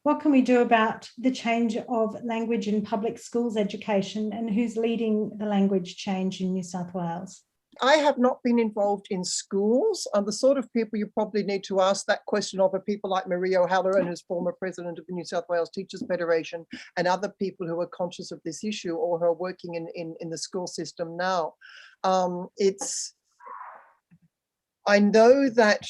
What can we do about the change of language in public schools education, and who's leading the language change in New South Wales? I have not been involved in schools. The sort of people you probably need to ask that question of are people like Marie O'Halloran, who's former president of the New South Wales Teachers Federation, and other people who are conscious of this issue or who are working in the school system now. I know that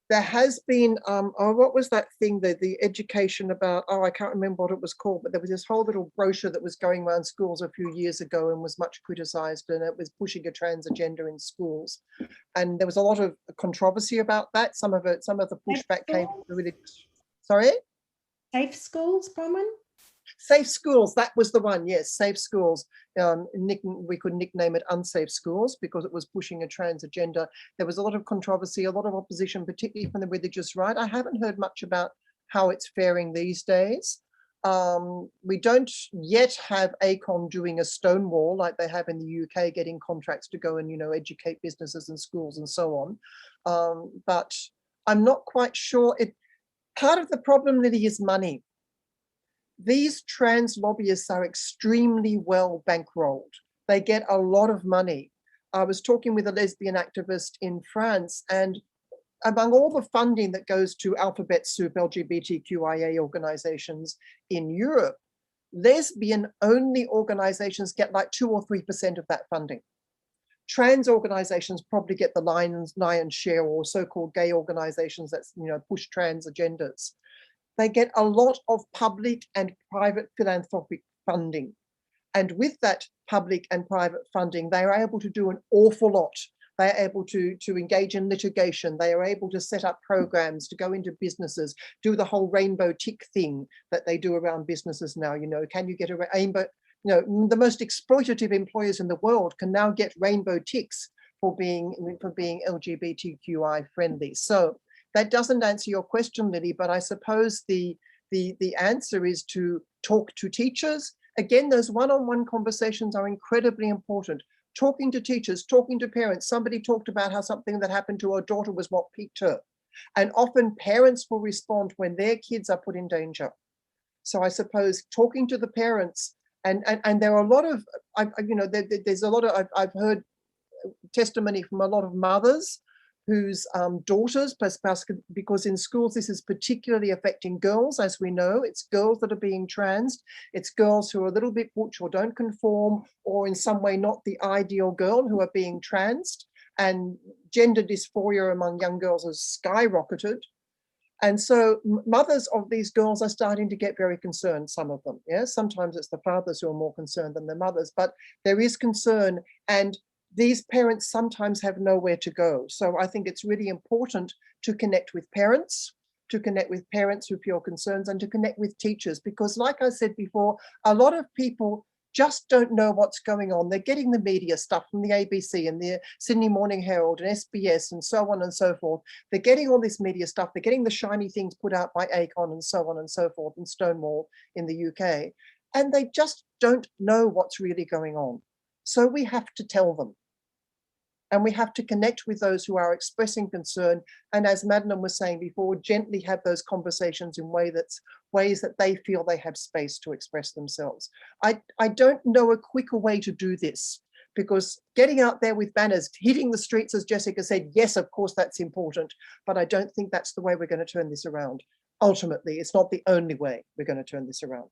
there has been, what was that thing, the education about, I can't remember what it was called, but there was this whole little brochure that was going around schools a few years ago and was much criticized, and it was pushing a trans agenda in schools. And there was a lot of controversy about that. Some of the pushback came from the really, sorry? Safe schools, Bronwyn? Safe schools, that was the one, yes, safe schools. We could nickname it unsafe schools because it was pushing a trans agenda. There was a lot of controversy, a lot of opposition, particularly from the religious right. I haven't heard much about how it's faring these days. We don't yet have ACON doing a stonewall like they have in the UK, getting contracts to go and, educate businesses and schools and so on. But I'm not quite sure. Part of the problem, Lily, is money. These trans lobbyists are extremely well bankrolled. They get a lot of money. I was talking with a lesbian activist in France, and among all the funding that goes to alphabet soup LGBTQIA organizations in Europe, lesbian-only organizations get like 2 or 3% of that funding. Trans organizations probably get the lion's share, or so-called gay organizations that push trans agendas. They get a lot of public and private philanthropic funding. And with that public and private funding, they are able to do an awful lot. They are able to engage in litigation. They are able to set up programs, to go into businesses, do the whole rainbow tick thing that they do around businesses now. Can you get a rainbow? The most exploitative employers in the world can now get rainbow ticks for being LGBTQI friendly. So that doesn't answer your question, Lily, but I suppose the answer is to talk to teachers. Again, those one-on-one conversations are incredibly important. Talking to teachers, talking to parents. Somebody talked about how something that happened to her daughter was what piqued her. And often parents will respond when their kids are put in danger. So I suppose talking to the parents, and there are a lot of, there's a lot of, I've heard testimony from a lot of mothers whose daughters, because in schools this is particularly affecting girls, as we know. It's girls that are being trans. It's girls who are a little bit butch or don't conform, or in some way not the ideal girl, who are being transed. And gender dysphoria among young girls has skyrocketed. And so mothers of these girls are starting to get very concerned, some of them. Yeah, sometimes it's the fathers who are more concerned than the mothers, but there is concern, and these parents sometimes have nowhere to go. So I think it's really important to connect with parents, who feel concerns, and to connect with teachers, because like I said before, a lot of people just don't know what's going on. They're getting the media stuff from the ABC and the Sydney Morning Herald and SBS and so on and so forth. They're getting all this media stuff. They're getting the shiny things put out by ACON and so on and so forth, and Stonewall in the UK. And they just don't know what's really going on. So we have to tell them. And we have to connect with those who are expressing concern. And as Madeline was saying before, gently have those conversations in ways that they feel they have space to express themselves. I don't know a quicker way to do this, because getting out there with banners, hitting the streets, as Jessica said, yes, of course, that's important. But I don't think that's the way we're going to turn this around. Ultimately, it's not the only way we're going to turn this around.